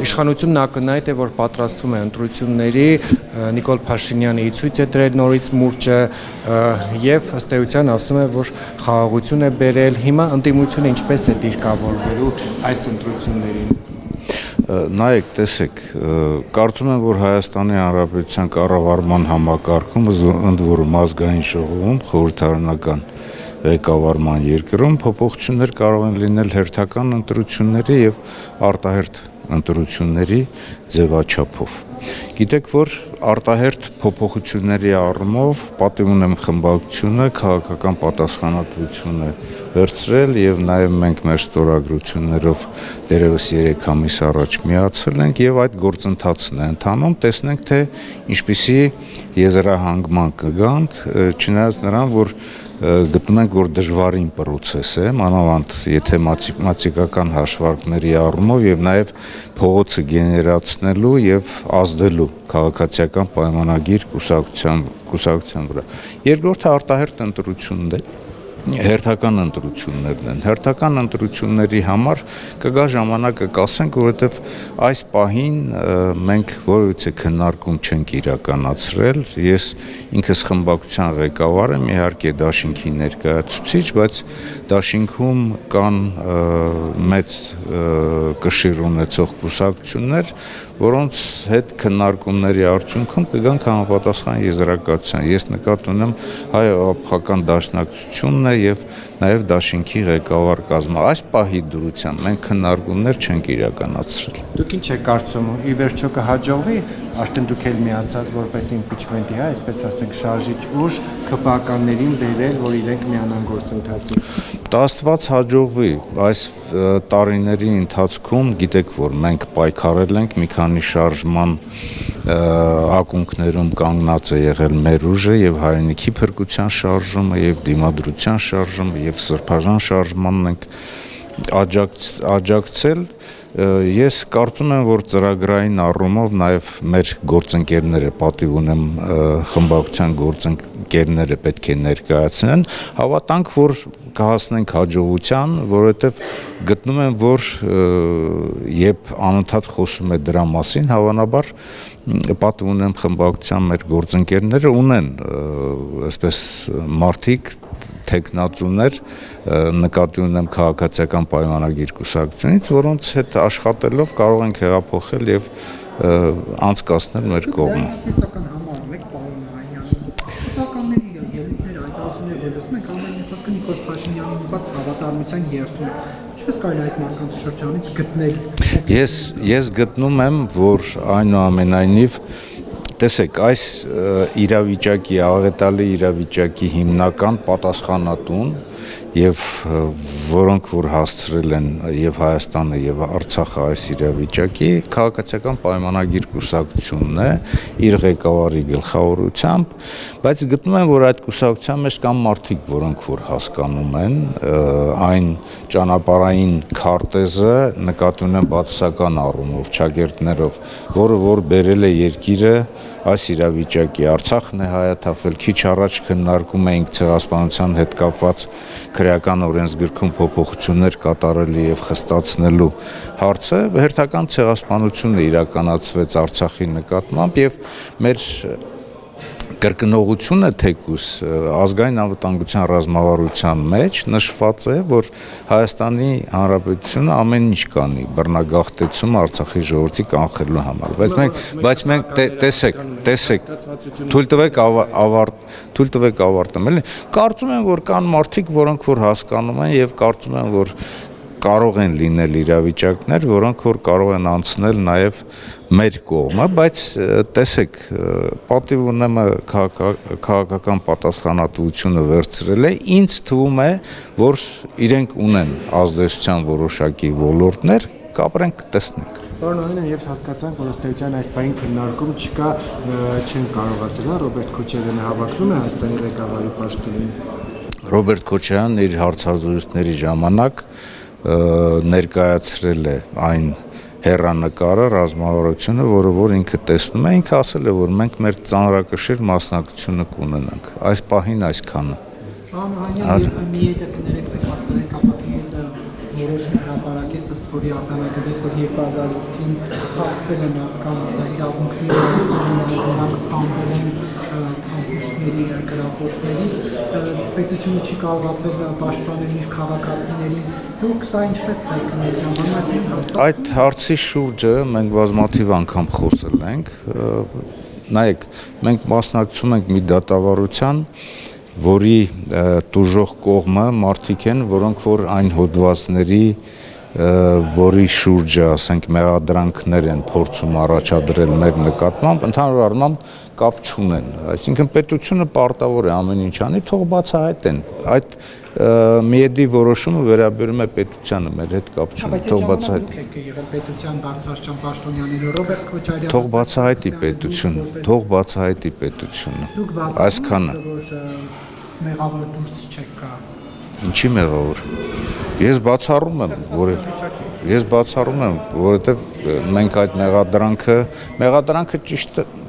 Իշխանությունն ակնհայտ է, որ պատրաստվում է ընտրությունների, Նիկոլ Փաշինյանը ի ցույց է դրել նորից մուրճը եւ ըստ էության ասում է, որ խաղաղություն է բերել։ Հիմա ընդդիմությունը ինչպես է դիրքավորվելու այս ընտրություններին։ Նայեք, տեսեք, կարծում եմ, որ Հայաստանի Հանրապետության կառավարման համակարգում, ընդ որում ազգային ժողովում, խորհրդարանական ղեկավարման երկրում փոփոխություններ կարող են լինել հերթական ընտրությունների եւ արտահերթ ընտրությունների ձևաչափով։ Գիտեք, որ արտահերթ փոփոխությունների առումով պատիվ ունեմ խմբակցությունը քաղաքական պատասխանատվություն է վերցրել եւ նաեւ մենք մեր ստորագրություններով դերևս 3 ամիս առաջ միացել ենք եւ այդ գործընթացն է ընթանում, տեսնենք թե ինչպիսի եզրահանգման կգանք, չնայած նրան, որ գտնում ենք, որ դժվարին պրոցես է, մանավանդ եթե մաթեմատիկական հաշվարկների առումով եւ նաեւ փողոցը գեներացնելու եւ ազդելու քաղաքացիական պայմանագիր կուսակցության վրա։ Երկրորդը արտահերթ ընտրությունն է, հերթական ընտրություններն են։ Հերթական ընտրությունների համար կգա ժամանակը կասենք, որովհետև այս պահին մենք որևիցե քննարկում չենք իրականացրել։ Ես ինքս խմբակցության ղեկավար եմ, իհարկե դաշինքի ներկայացուցիչ, բայց դաշինքում կան մեծ կշիռ ունեցող կուսակցություններ, որոնց հետ քննարկումների արդյունքում կգանք համապատասխան եզրակացության։ Ես նկատի ունեմ հայ-աղափական դաշնակցությունն է եւ նաեւ դաշինքի ղեկավար կազմը։ Այս պահի դրությամբ մենք քննարկումներ չենք իրականացրել։ Դուք ինչ եք կարծում, ի վերջո կհաջողվի, արդեն դուք էլ միացած որպես impeachment-ի, այսպես ասենք, շարժիչ ուժ ԿՊԱ-ականներին բերել, որ իրենք միանան գործընթացին։ Աստված հաջողվի, այս տարիների ընթացքում գիտեք, որ մենք պայքարել ենք մի քանի շարժման ակունքներում կանգնած է եղել մեր ուժը եւ հայրենիքի փրկության շարժումը եւ դիմադրության շարժումը եւ սրբազան շարժմանն ենք աջակցել։ Ես կարծում եմ, որ ծրագրային առումով նաեւ մեր գործընկերները, պատիվ ունեմ խմբակցության գործընկերները պետք է ներկայացնեն, հավատանք, որ կհասնենք հաջողության, որովհետեւ գտնում եմ, որ երբ անընդհատ խոսում է դրա մասին, հավանաբար պատիվ ունեմ խմբակցության մեր գործընկերները ունեն այսպես մարդիկ տեխնացուներ նկատի ունեմ քաղաքացիական պայմանագիր կուսակցությունից, որոնց հետ աշխատելով կարող ենք հեղափոխել եւ անցկացնել մեր կողմը։ Տեսական համարում եք պարոն Նահանյանը։ Կուսականների ելույթները, հայտարարությունները վերլուծում ենք ամեն ինչը Նիկոլ Փաշինյանի բաց հավատարմության երթում։ Ինչպես կարելի այդ մարդկանց շրջանից գտնել։ Ես գտնում եմ, որ այնուամենայնիվ տեսեք, այս իրավիճակի, աղետալի իրավիճակի հիմնական պատասխանատուն եւ որոնք որ հասցրել են եւ Հայաստանը եւ Արցախը այս իրավիճակի քաղաքացիական պայմանագիր կուսակցությունն է իր ղեկավարի գլխավորությամբ, բայց գտնում եմ, որ այդ կուսակցության մեջ կան մարդիկ, որոնք որ հասկանում են այն ճանապարհային քարտեզը նկատի ունեն բացասական առումով, ճակերտներով, որը որ բերել է երկիրը այս իրավիճակի Արցախն է հայաթափվել, քիչ առաջ քննարկում էինք ցեղասպանության հետ կապված քրեական օրենսգրքում փոփոխություններ կատարելի եւ խստացնելու հարցը, հերթական ցեղասպանությունը իրականացվեց Արցախի նկատմամբ եւ մեր կրկնողությունը թեկուս ազգային անվտանգության ռազմավարության մեջ նշված է, որ Հայաստանի Հանրապետությունը ամեն ինչ կանի բռնագաղթեցում Արցախի ժողովրդի կանխելու համար, բայց մենք տեսեք, թույլ տվեք ավարտեմ, էլի։ Կարծում եմ, որ կան մարդիկ, որոնք որ հասկանում են եւ կարծում են, որ կարող են լինել իրավիճակներ, որոնք որ կարող են անցնել նաև մեր կողմը, բայց տեսեք, պատիվ ունեմը քաղաքական պատասխանատվությունը վերցրել է, ինձ թվում է, որ իրենք ունեն ազդեցության որոշակի ոլորտներ, կապրենք, տեսնենք։ Պարոն Նահանյան, ես հասկացանք, որ ըստ էության այս պահին քննարկում չկա, չեն կարող ասել, Ռոբերտ Քոչարյանը հավակնում է Հայաստանի ղեկավարի պաշտոնին։ Ռոբերտ Քոչարյանն իր հարցազրույցների ժամանակ ներկայացրել է այն հեռանկարը ռազմավարությունը, որը որ ինքը տեսնում է, ինքը ասել է, որ մենք մեր ծանրակշիռ մասնակցությունը կունենանք։ Այս պահին այսքանը։ Նահանյան մի հետաքրքրեք պատկերեք կապացին որոշ հրապարակեց ըստ որի արձանագրվեց, որ 2008-ին խախտվել է մարդկանց իրավունքները, նրանք ստանվել են ամբուշտների գրապոցների, պետությունը չի կարողացել պաշտպանել իր քաղաքացիներին, դուք սա ինչպես եք ներկայացնում, հաստատ։ Այդ հարցի շուրջը մենք բազմաթիվ անգամ խոսել ենք, նայեք, մենք մասնակցում ենք մի դատավարության, որի տուժող կողմը մարդիկ են, որոնք որ այն հոդվածների, որի շուրջը, ասենք, մեղադրանքներ են փորձում առաջադրել մեր նկատմամբ, ընդհանուր առմամբ կապ չունեն։ Այսինքն պետությունը պարտավոր է ամեն ինչ անի, թող բացահայտեն։ Այդ միեդի որոշումը վերաբերում է պետությանը, մեր հետ կապ չունի, թող բացահայտեն։ Եղել պետության բարձրաստիճան պաշտոնյաները Ռոբերտ Քոչարյանը, Թող բացահայտի պետությունը, թող բացահայտի պետությունը։ Այսքանը։ Մեղավոր դուրս չեք գա։ Ինչի մեղավոր։ Ես բացառում եմ, որովհետև մենք այդ մեղադրանքը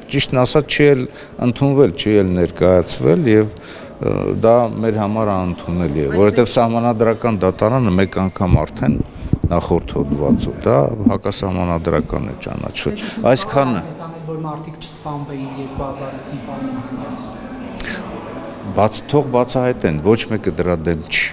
ճիշտն ասած չի էլ ընդունվել, չի էլ ներկայացվել եւ դա մեր համար անընդունելի է, որովհետև սահմանադրական դատարանը մեկ անգամ արդեն նախորդ հոդվածով դա հակասահմանադրական է ճանաչվել։ Այսքանը որ մարդիկ չսպանվեին 2008-ի պայմաններում։ թող բացահայտեն, ոչ մեկը դրա դեմ չի։